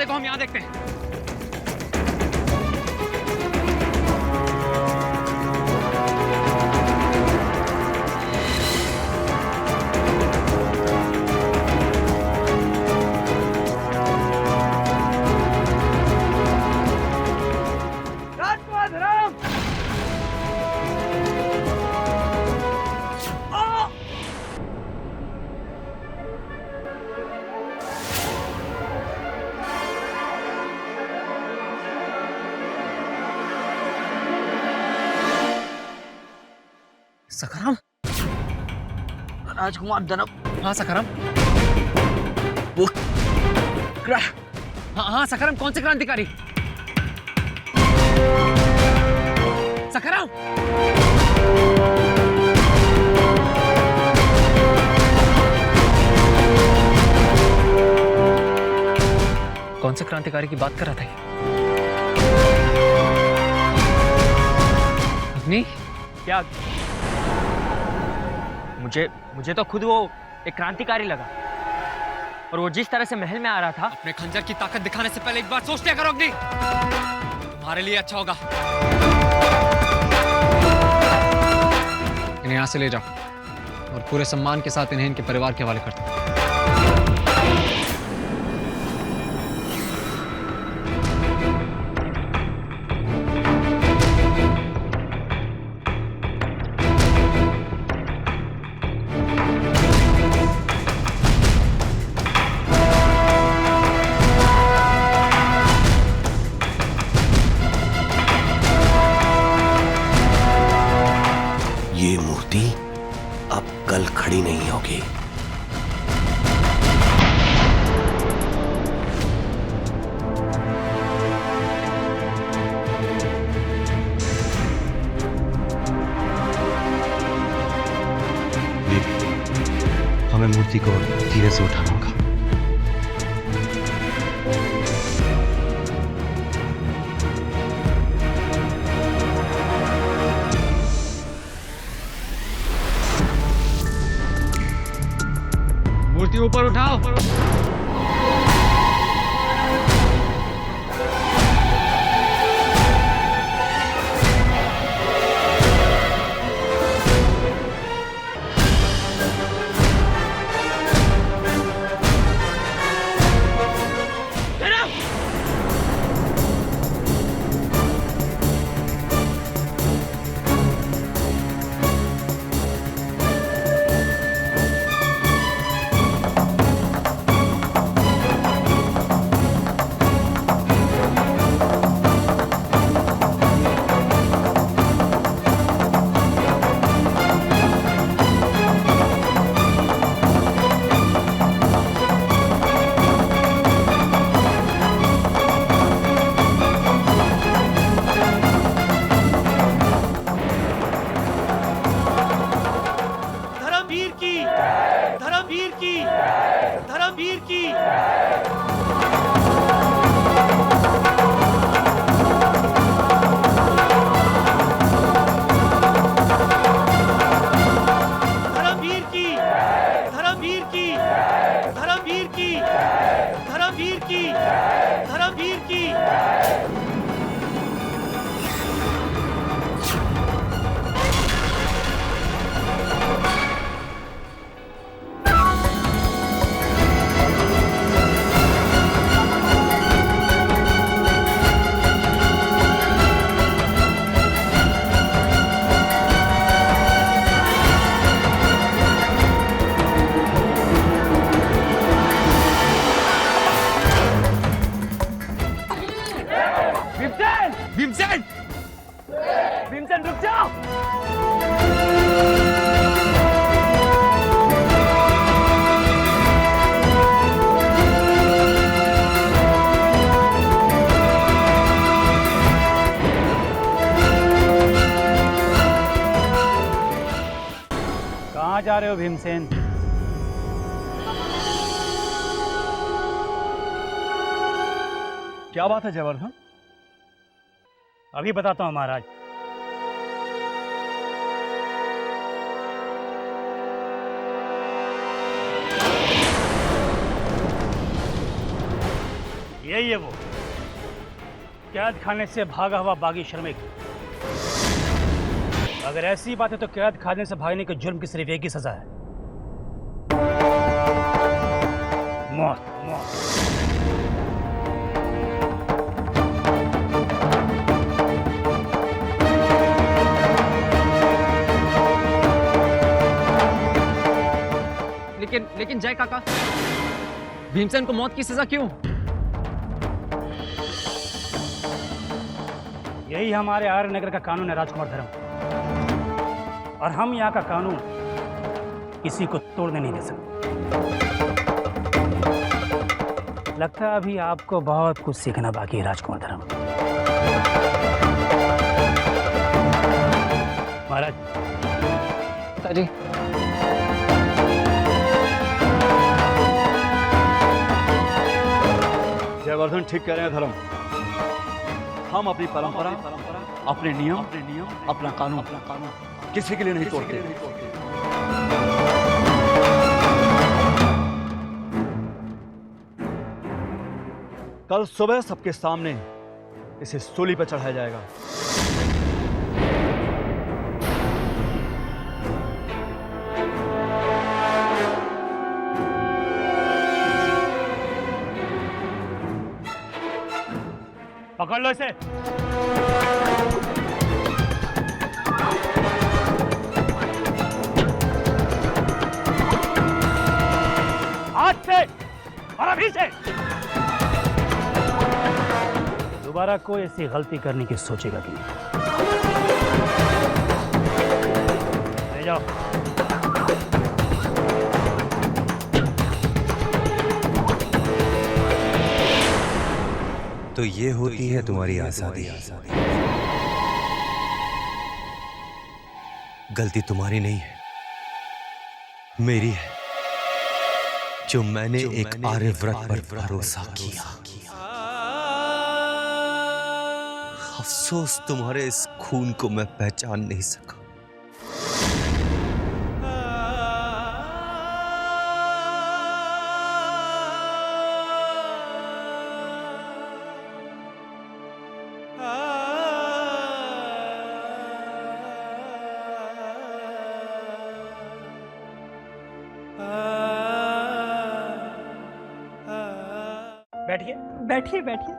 को हम यहाँ देखते हैं। सखाराम, राजकुमार धनब। हाँ सखाराम। वो हाँ सखाराम, कौन से क्रांतिकारी? सखाराम, कौन से क्रांतिकारी की बात कर रहा था ये? अग्नि? क्या? मुझे तो खुद वो एक क्रांतिकारी लगा, और वो जिस तरह से महल में आ रहा था, अपने खंजर की ताकत दिखाने से पहले एक बार सोच लिया करो अग्नि, तुम्हारे लिए अच्छा होगा। इन्हें यहाँ से ले जाओ और पूरे सम्मान के साथ इन्हें इनके परिवार के हवाले कर दो। ये मूर्ति अब कल खड़ी नहीं होगी। हमें मूर्ति को धीरे से उठाना होगा। मूर्ति ऊपर उठाओ। धर्मवीर की धर्मवीर की धर्मवीर की धर्मवीर की धर्मवीर की धर्मवीर की भीमसेन! भीमसेन रुक जाओ! कहाँ जा रहे हो भीमसेन? क्या बात है जयवर्धन? अभी बताता हूँ महाराज। यही है वो, कैद खाने से भागा हुआ बागी श्रमिक। अगर ऐसी बात है तो कैद खाने से भागने के जुर्म की सिर्फ एक ही सजा है, मौत। मौत। लेकिन जय काका, भीमसेन को मौत की सजा क्यों? यही हमारे आर्य नगर का कानून है राजकुमार धर्म, और हम यहाँ का कानून किसी को तोड़ने नहीं दे सकते। लगता है अभी आपको बहुत कुछ सीखना बाकी है राजकुमार धर्म। महाराज। पिताजी। जयवर्धन ठीक कह रहे हैं धर्म। हम अपनी परंपरा, अपने नियम, अपना कानून किसी के लिए नहीं तोड़ते। कल सुबह सबके सामने इसे सूली पर चढ़ाया जाएगा। पकड़ लो इसे। हाथ से और अभी से। दोबारा कोई ऐसी गलती करने की सोचेगा कि नहीं। ले जाओ। तो ये होती है तुम्हारी आजादी। गलती तुम्हारी नहीं है, मेरी है, जो मैंने एक आर्यव्रत पर भरोसा किया। अफसोस तुम्हारे इस खून को मैं पहचान नहीं सका। बैठिए बैठिए बैठिए।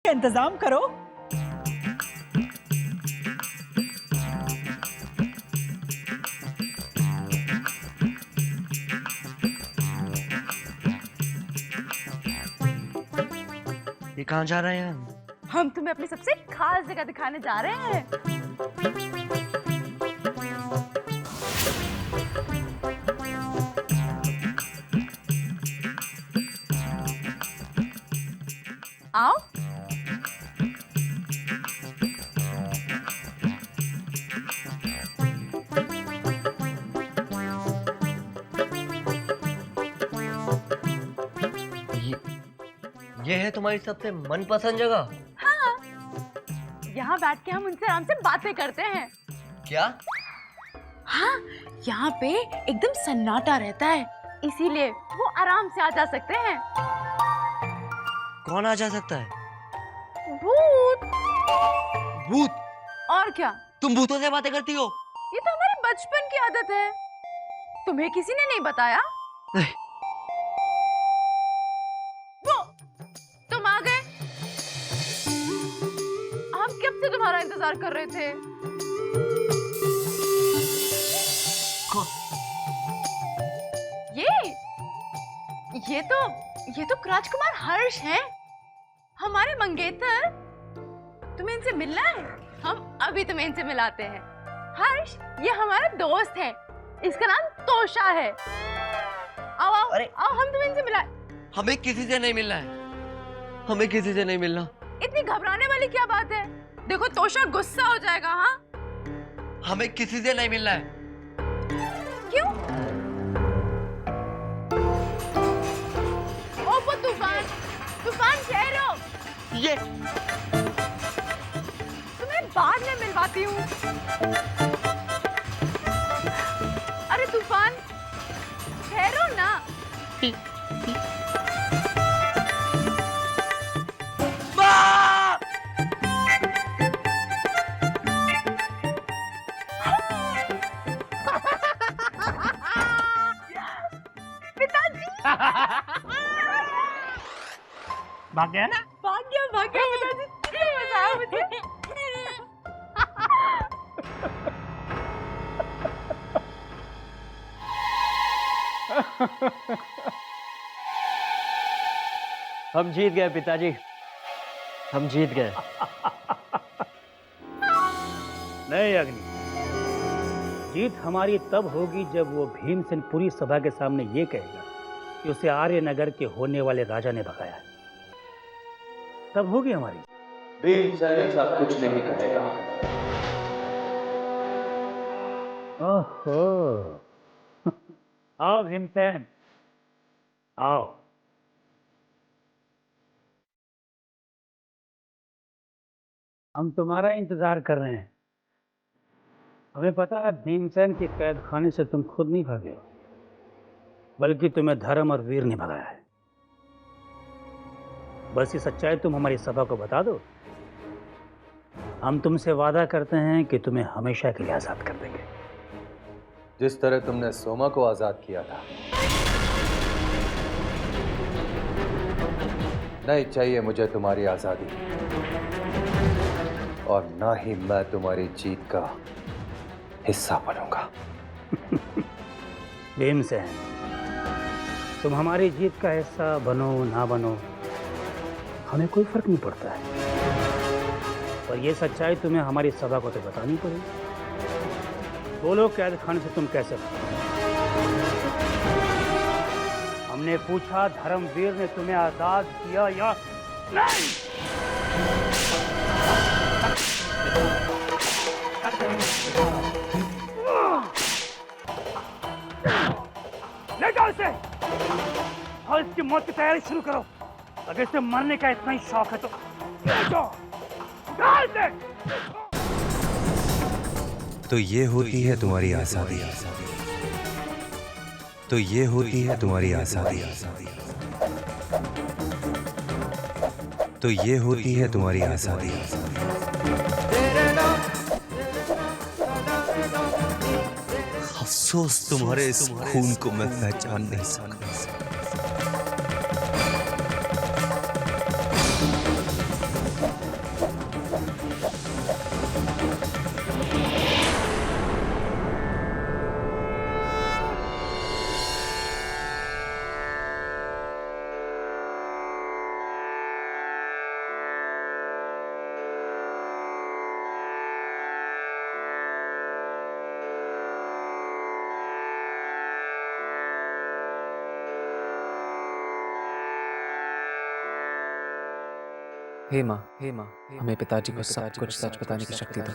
इंतजाम करो। ये कहाँ जा रहे हैं? हम तुम्हें अपनी सबसे खास जगह दिखाने जा रहे हैं। आओ। ये है तुम्हारी सबसे मनपसंद जगह? हाँ, यहाँ बैठ के हम उनसे आराम से बातें करते हैं। क्या? हाँ, यहाँ पे एकदम सन्नाटा रहता है, इसीलिए वो आराम से आ जा सकते हैं। कौन आ जा सकता है? भूत। भूत? और क्या? तुम भूतों से बातें करती हो? ये तो हमारे बचपन की आदत है। तुम्हें किसी ने नहीं बताया? वो, तुम आ गए। हम कब से तुम्हारा इंतजार कर रहे थे। लोग राजकुमार हर्ष हैं, हमारे मंगेतर। तुम्हें इनसे मिलना है? हम अभी तुम्हें इनसे मिलाते हैं। हर्ष ये हमारा दोस्त है, इसका नाम तोशा है। आओ आओ आओ, हम तुम्हें इनसे मिला। हमें किसी से नहीं मिलना है, हमें किसी से नहीं मिलना। इतनी घबराने वाली क्या बात है? देखो तोशा गुस्सा हो जाएगा। हाँ हमें किसी से नहीं मिलना है। क्यों? ओपो तूफान, तूफान ठहरो। ये तुम्हें बाद में मिलवाती हूँ। अरे तूफान ठहरो ना। पिताजी भाग गया ना? भाग गया पिताजी। कितना मजा आया मुझे। हम जीत गए पिताजी, हम जीत गए। नहीं अग्नि, जीत हमारी तब होगी जब वो भीमसेन पूरी सभा के सामने ये कहेगा कि उसे आर्यनगर के होने वाले राजा ने भगाया है, तब होगी हमारी। भीमसेन ऐसा कुछ नहीं करेगा। ओहो आओ भीमसेन आओ। हम तुम्हारा इंतजार कर रहे हैं। हमें पता है भीमसेन के कैद खाने से तुम खुद नहीं भागे हो, बल्कि तुम्हें धर्म और वीर ने भगाया है। बस ये सच्चाई तुम हमारी सभा को बता दो, हम तुमसे वादा करते हैं कि तुम्हें हमेशा के लिए आजाद कर देंगे। जिस तरह तुमने सोमा को आजाद किया था। नहीं चाहिए मुझे तुम्हारी आजादी, और ना ही मैं तुम्हारी जीत का हिस्सा बनूंगा। भीमसेन, तुम हमारी जीत का हिस्सा बनो ना बनो, हमें कोई फर्क नहीं पड़ता है, पर यह सच्चाई तुम्हें हमारी सभा को तो बतानी पड़ेगी। बोलो कैद खाने से तुम कैसे भागे? हमने पूछा धर्मवीर ने तुम्हें आजाद किया या नहीं? ले जाओ इसे और इसकी मौत की तैयारी शुरू करो। अगर इसे मरने का इतना ही शौक है तो ले जाओ, डाल दे। तो ये होती है तुम्हारी आजादी, तो ये होती है तुम्हारी आजादी, तो ये होती है तुम्हारी आजादी। अफसोस तुम्हारे इस खून को मैं पहचान नहीं सकता। हे माँ, हमें पिताजी को सब कुछ सच बताने की शक्ति दो।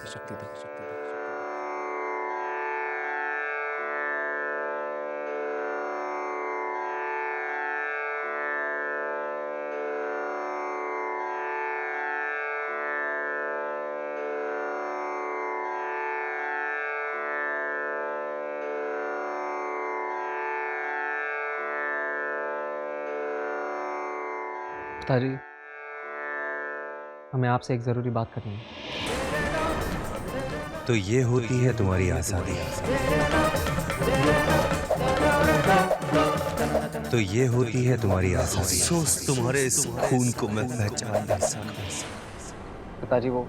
पिताजी, हमें आपसे एक जरूरी बात करनी है। तो ये होती है तुम्हारी आजादी, तो ये होती है तुम्हारी आजादी। अफसोस तुम्हारे इस खून को मैं पहचान नहीं सकता। पिताजी, वो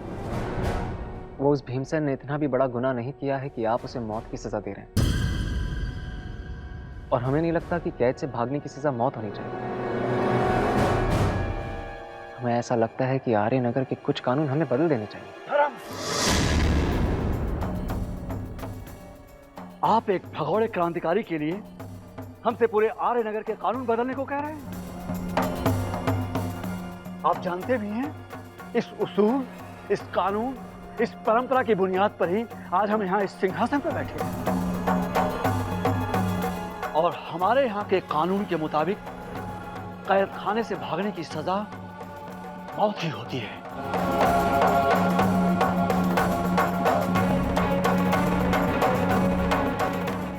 उस भीमसेन ने इतना भी बड़ा गुनाह नहीं किया है कि आप उसे मौत की सजा दे रहे हैं, और हमें नहीं लगता कि कैद से भागने की सजा मौत होनी चाहिए। हमें ऐसा लगता है कि आर्यनगर के कुछ कानून हमें बदल देने चाहिए। धर्म, आप एक भगोड़े क्रांतिकारी के लिए हमसे पूरे आर्यनगर के कानून बदलने को कह रहे हैं? आप जानते भी हैं इस उसूल, इस कानून, इस परंपरा की बुनियाद पर ही आज हम यहाँ इस सिंहासन पर बैठे हैं। और हमारे यहाँ के कानून के मुताबिक कैद खाने से भागने की सजा मौत ही होती है।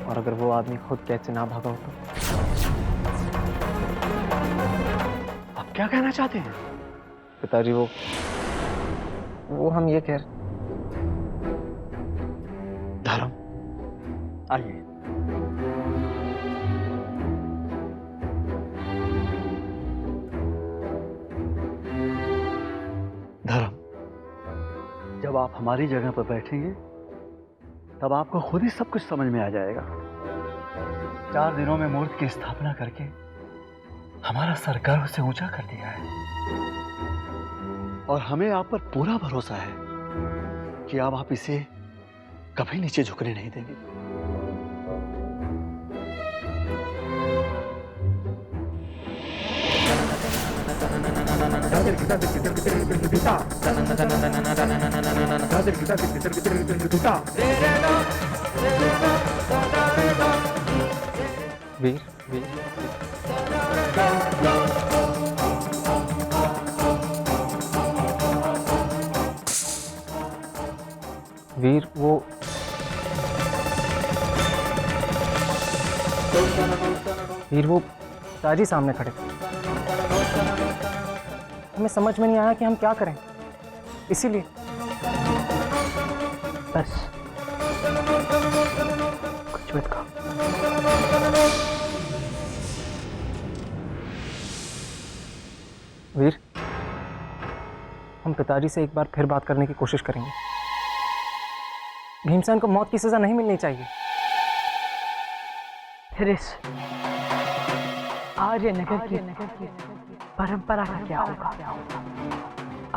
और अगर वो आदमी खुद कैद से ना भागा हो तो? आप क्या कहना चाहते हैं? पिताजी वो हम ये कह रहे। धर्म, आइए। धर्म, जब आप हमारी जगह पर बैठेंगे तब आपको खुद ही सब कुछ समझ में आ जाएगा। 4 दिनों में मूर्ति की स्थापना करके हमारा सर गर्व से ऊंचा कर दिया है और हमें आप पर पूरा भरोसा है कि अब आप इसे कभी नीचे झुकने नहीं देंगे। वीर वीर वो पिताजी सामने खड़े थे। हमें समझ में नहीं आया कि हम क्या करें, इसीलिए बस कुछ मत कहो। वीर, हम पिताजी से एक बार फिर बात करने की कोशिश करेंगे। भीमसेन को मौत की सजा नहीं मिलनी चाहिए। फिर इस आर्यनगर की परंपरा का क्या होगा?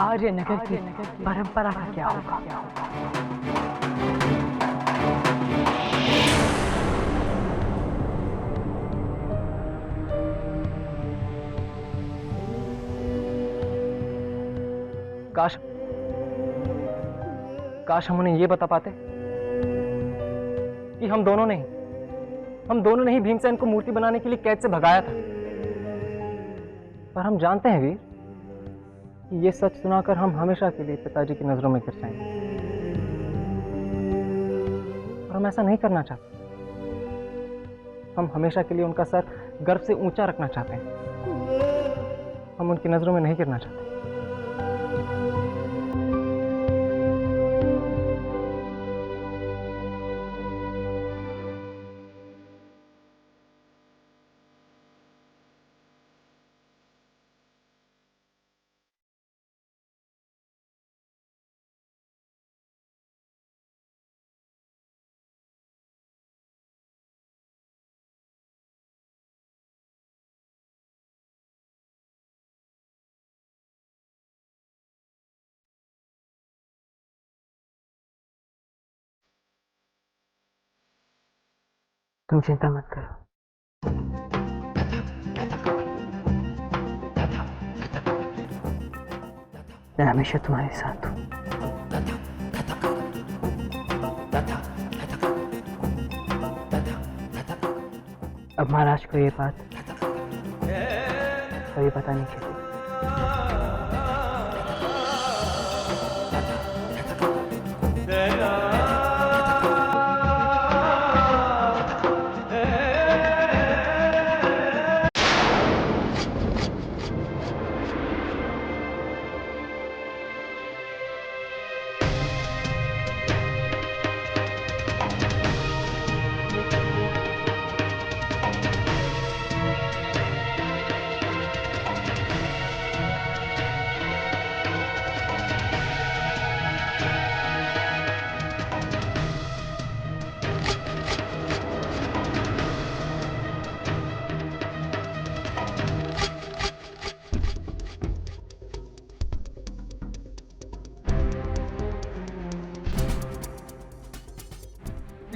आर्यनगर की परंपरा का क्या होगा? काश हम उन्हें ये बता पाते कि हम दोनों ने ही भीमसेन को मूर्ति बनाने के लिए कैद से भगाया था। पर हम जानते हैं वीर कि ये सच सुनाकर हम हमेशा के लिए पिताजी की नजरों में गिर जाएंगे, और हम ऐसा नहीं करना चाहते। हम हमेशा के लिए उनका सर गर्व से ऊंचा रखना चाहते हैं। हम उनकी नजरों में नहीं गिरना चाहते। तुम चिंता मत करो। मैं हमेशा तुम्हारे साथ हूँ। अब महाराज को ये बात कभी पता नहीं चली।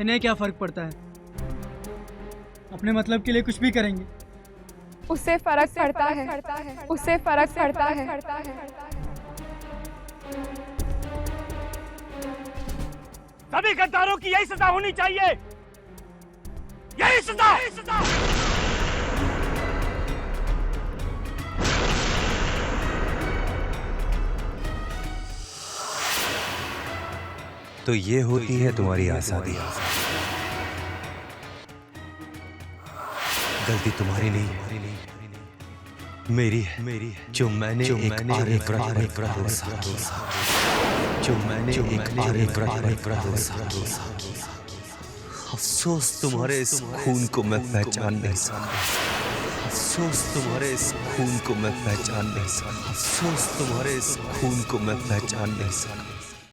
इन्हें क्या फर्क पड़ता है? अपने मतलब के लिए कुछ भी करेंगे। उससे फर्क पड़ता है, उससे फर्क पड़ता है। सभी गद्दारों की यही सजा होनी चाहिए, यही सजा। तो ये होती है तुम्हारी आजादी। गलती तुम्हारी नहीं है, मेरी है, जो मैंने एक आर्यव्रत पर भरोसा किया, जो मैंने एक आर्यव्रत पर भरोसा किया। अफसोस तुम्हारे इस खून को मैं पहचान नहीं सका, अफसोस तुम्हारे इस खून को मैं पहचान नहीं सका, अफसोस तुम्हारे इस खून को मैं पहचान नहीं सका।